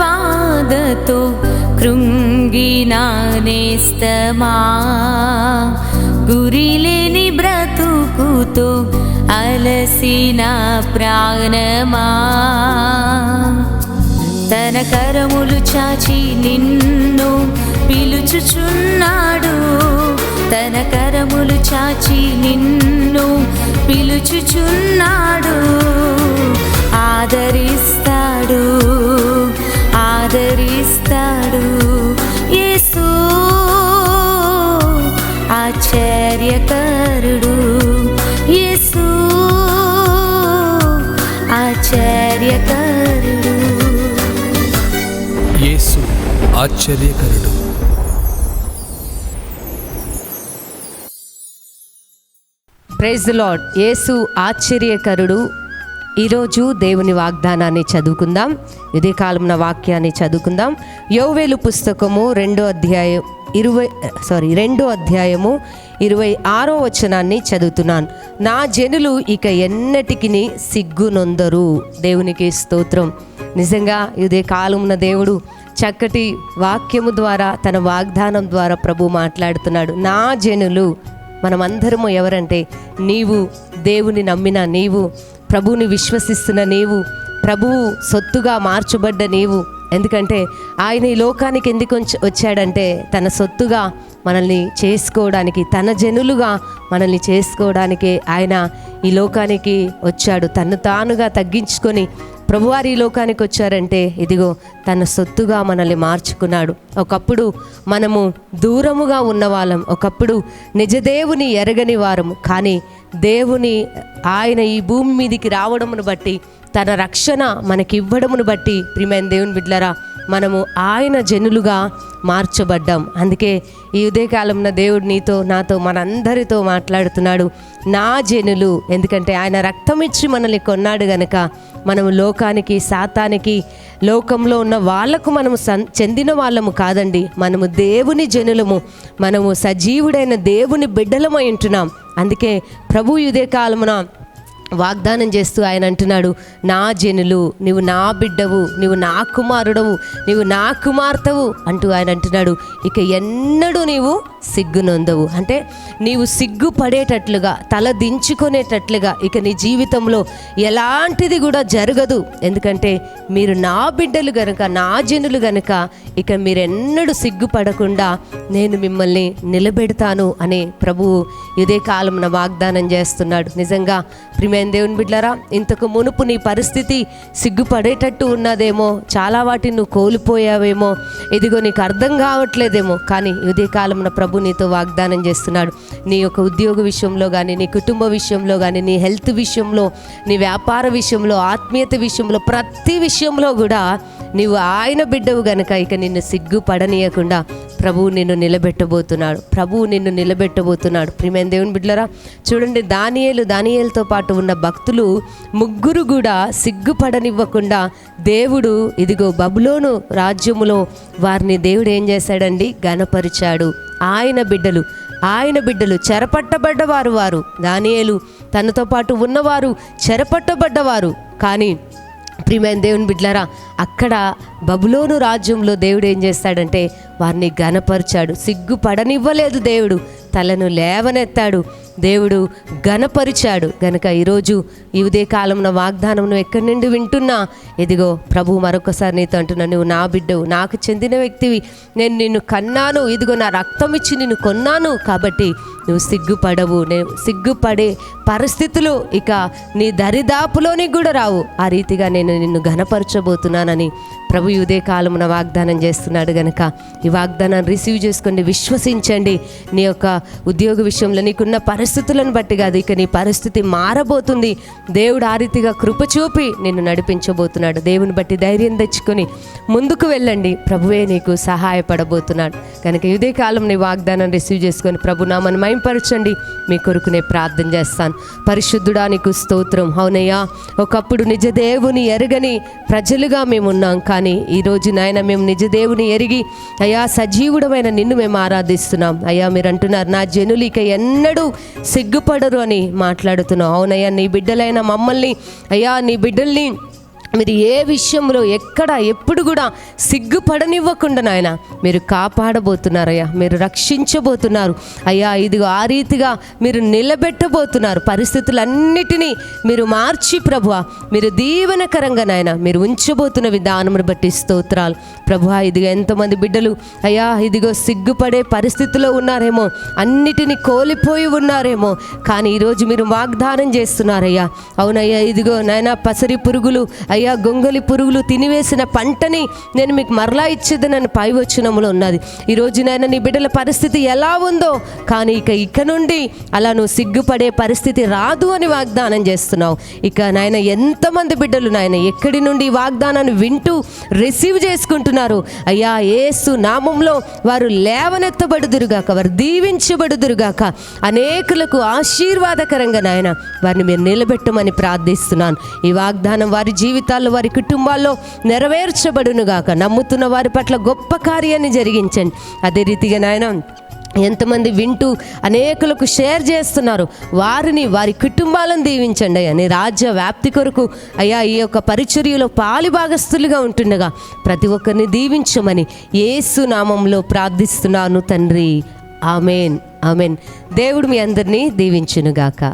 బాధతో కృంగిన నేస్తమా, గురిలేని బ్రతుకుతో అలసిన ప్రాణమా, తన కరములు చాచి నిన్ను పిలుచుచున్నాడు, తన కరములు చాచి నిన్ను పిలుచుచున్నాడు. ఆదరిస్తాడు, ఆదరిస్తాడు యేసు ఆశ్చర్యకరుడు, యేసు ఆశ్చర్యకరుడు, యేసు ఆశ్చర్యకరుడు. Praise the lord. యేసు ఆశ్చర్యకరుడు. ఈరోజు దేవుని వాగ్దానాన్ని చదువుకుందాం. ఇదే కాలంన వాక్యాన్ని చదువుకుందాం. యోవేలు పుస్తకము 2వ అధ్యాయము 26వ వచనాన్ని చదువుతున్నాను. నా జనులు ఇక ఎన్నటికి సిగ్గునొందరు. దేవునికి స్తోత్రం. నిజంగా ఇదే కాలంన దేవుడు చక్కటి వాక్యము ద్వారా, తన వాగ్దానం ద్వారా ప్రభు మాట్లాడుతున్నాడు. నా జనులు, మనమందరము ఎవరంటే, నీవు దేవుని నమ్మిన నీవు, ప్రభువుని విశ్వసిస్తున్న నీవు, ప్రభువు సొత్తుగా మార్చబడ్డ నీవు. ఎందుకంటే ఆయన ఈ లోకానికి ఎందుకు వచ్చాడంటే, తన సొత్తుగా మనల్ని చేసుకోవడానికి, తన జనులుగా మనల్ని చేసుకోవడానికే ఆయన ఈ లోకానికి వచ్చాడు. తను తానుగా తగ్గించుకొని ప్రభువారు ఈ లోకానికి వచ్చారంటే, ఇదిగో తన సొత్తుగా మనల్ని మార్చుకున్నాడు. ఒకప్పుడు మనము దూరముగా ఉన్నవాళ్ళం, ఒకప్పుడు నిజదేవుని ఎరగని వారము. కానీ దేవుని ఆయన ఈ భూమి మీదికి రావడమును బట్టి, తన రక్షణ మనకి ఇవ్వడమును బట్టి, ప్రియమైన దేవుని బిడ్డలారా, మనము ఆయన జనులుగా మార్చబడ్డాం. అందుకే ఈ ఉదయకాలంలో దేవుడు నీతో, నాతో, మనందరితో మాట్లాడుతున్నాడు. నా జనులు, ఎందుకంటే ఆయన రక్తం ఇచ్చి మనల్ని కొన్నాడు గనక మనము లోకానికి, సాతానికి, లోకంలో ఉన్న వాళ్లకు మనము చెందిన వాళ్ళము కాదండి. మనము దేవుని జనులము, మనము సజీవుడైన దేవుని బిడ్డలమై ఉంటున్నాం. అందుకే ప్రభు ఉదయకాలమున వాగ్దానం చేస్తూ ఆయన అంటున్నాడు, నా జనులు, నీవు నా బిడ్డవు, నీవు నా కుమారుడవు, నీవు నా కుమార్తెవు అంటూ ఆయన అంటున్నాడు. ఇక ఎన్నడూ నీవు సిగ్గునొందవు. అంటే నీవు సిగ్గుపడేటట్లుగా, తల దించుకునేటట్లుగా ఇక నీ జీవితంలో ఎలాంటిది కూడా జరగదు. ఎందుకంటే మీరు నా బిడ్డలు గనుక, నా జనులు గనుక, ఇక మీరెన్నడూ సిగ్గుపడకుండా నేను మిమ్మల్ని నిలబెడతాను అని ప్రభువు ఇదే కాలంలో వాగ్దానం చేస్తున్నాడు. నిజంగా ప్రియమైన దేవుని బిడ్డలారా, ఇంతకు మునుపు నీ పరిస్థితి సిగ్గుపడేటట్టు ఉన్నదేమో, చాలా వాటిని నువ్వు కోల్పోయావేమో, ఇదిగో నీకు అర్థం కావట్లేదేమో. కానీ ఇదే కాలంలో ప్రభు నీతో వాగ్దానం చేస్తున్నాడు. నీ యొక్క ఉద్యోగ విషయంలో కానీ, నీ కుటుంబ విషయంలో కానీ, నీ హెల్త్ విషయంలో, నీ వ్యాపార విషయంలో, ఆత్మీయత విషయంలో, ప్రతి విషయంలో కూడా నీవు ఆయన బిడ్డవు గనక ఇక నిన్ను సిగ్గుపడనీయకుండా ప్రభువు నిన్ను నిలబెట్టబోతున్నాడు. ప్రభువు నిన్ను నిలబెట్టబోతున్నాడు. ప్రియమైన దేవుని బిడ్డలారా, చూడండి, దానియేలుతో పాటు ఉన్న భక్తులు ముగ్గురు కూడా సిగ్గుపడనివ్వకుండా దేవుడు ఇదిగో బబులోను రాజ్యములో వారిని దేవుడు ఏం చేశాడండి? ఘనపరిచాడు. ఆయన బిడ్డలు చెరపట్టబడ్డవారు. వారు దానియేలు తనతో పాటు ఉన్నవారు చెరపట్టబడ్డవారు. కానీ ప్రియమైన దేవుని బిడ్డలారా, అక్కడ బబులోను రాజ్యంలో దేవుడు ఏం చేస్తాడంటే వారిని ఘనపరిచాడు. సిగ్గుపడనివ్వలేదు దేవుడు, తలను లేవనెత్తాడు, దేవుడు ఘనపరిచాడు. గనక ఈరోజు ఈ ఉదయకాలంలో వాగ్దానం నువ్వు ఎక్కడి నుండి వింటున్నా, ఇదిగో ప్రభు మరొకసారి నీతో అంటున్నా, నువ్వు నా బిడ్డవు, నాకు చెందిన వ్యక్తివి, నేను నిన్ను కన్నాను, ఇదిగో నా రక్తం ఇచ్చి నిన్ను కొన్నాను, కాబట్టి నువ్వు సిగ్గుపడవు. నేను సిగ్గుపడే పరిస్థితులు ఇక నీ దరిదాపులోనికి కూడా రావు. ఆ రీతిగా నేను నిన్ను ఘనపరచబోతున్నానని ప్రభు ఉదయ కాలమున వాగ్దానం చేస్తున్నాడు. గనక ఈ వాగ్దానాన్ని రిసీవ్ చేసుకోండి, విశ్వసించండి. నీ యొక్క ఉద్యోగ విషయంలో నీకున్న పరిస్థితులను బట్టి కాదు, ఇక నీ పరిస్థితి మారబోతుంది. దేవుడు ఆ రీతిగా కృప చూపి నిన్ను నడిపించబోతున్నాడు. దేవుని బట్టి ధైర్యం తెచ్చుకొని ముందుకు వెళ్ళండి, ప్రభువే నీకు సహాయపడబోతున్నాడు. కనుక ఉదయ కాలం నీ వాగ్దానం రిసీవ్ చేసుకొని ప్రభు నామను మహిమపరచండి. మీ కొరకు నేను ప్రార్థన చేస్తాను. పరిశుద్ధుడా నీకు స్తోత్రం. అవునయ్యా, ఒకప్పుడు నిజ దేవుని ఎరగని ప్రజలుగా మేము ఉన్నాం, కానీ ఈరోజు నాయన మేము నిజ దేవుని ఎరిగి అయ్యా సజీవుడమైన నిన్ను మేము ఆరాధిస్తున్నాం. అయ్యా మీరు అంటున్నారు, నా జనులు ఇక ఎన్నడూ సిగ్గుపడరు అని మాట్లాడుతున్నాం. అవునయ్యా, నీ బిడ్డలైన మమ్మల్ని, అయ్యా నీ బిడ్డల్ని మీరు ఏ విషయంలో ఎక్కడ ఎప్పుడు కూడా సిగ్గుపడనివ్వకుండా నాయన మీరు కాపాడబోతున్నారయ్యా, మీరు రక్షించబోతున్నారు అయ్యా. ఇదిగో ఆ రీతిగా మీరు నిలబెట్టబోతున్నారు. పరిస్థితులన్నిటినీ మీరు మార్చి ప్రభువా మీరు దీవెనకరంగా నాయన మీరు ఉంచబోతున్న విధానమును బట్టి స్తోత్రాలు ప్రభువా. ఇదిగో ఎంతమంది బిడ్డలు అయ్యా ఇదిగో సిగ్గుపడే పరిస్థితిలో ఉన్నారేమో, అన్నిటినీ కోల్పోయి ఉన్నారేమో, కానీ ఈరోజు మీరు వాగ్దానం చేస్తున్నారయ్యా. అవునయ్యా, ఇదిగో నాయన పసరి పురుగులు అయ్యా గొంగలి పురుగులు తినివేసిన పంటని నేను మీకు మరలా ఇచ్చేదనని పై వచనములో ఉన్నది. ఈరోజు నాయన నీ బిడ్డల పరిస్థితి ఎలా ఉందో, కానీ ఇక నుండి అలా నువ్వు సిగ్గుపడే పరిస్థితి రాదు అని వాగ్దానం చేస్తున్నావు. ఇక నాయన ఎంతమంది బిడ్డలు నాయన ఎక్కడి నుండి వాగ్దానాన్ని వింటూ రిసీవ్ చేసుకుంటున్నారు అయ్యా, యేసు నామంలో వారు లేవనెత్తబడుదురుగాక, వారు దీవించబడుదురుగాక, అనేకులకు ఆశీర్వాదకరంగా నాయన వారిని మీరు నిలబెట్టమని ప్రార్థిస్తున్నాను. ఈ వాగ్దానం వారి జీవితాల్లో వారి కుటుంబాల్లో నెరవేర్చబడునుగాక. నమ్ముతున్న వారి పట్ల గొప్ప కార్యాన్ని జరిగించండి. అదే రీతిగా నాయన ఎంతమంది వింటూ అనేకులకు షేర్ చేస్తున్నారు వారిని వారి కుటుంబాలను దీవించండి అయ్యా. నీ రాజ్య వ్యాప్తి కొరకు అయ్యా ఈ యొక్క పరిచర్యలో పాలిభాగస్తులుగా ఉంటుండగా ప్రతి ఒక్కరిని దీవించమని యేసు నామంలో ప్రార్థిస్తున్నాను తండ్రి. Amen amen. దేవుడు మీ అందరినీ దీవించునుగాక.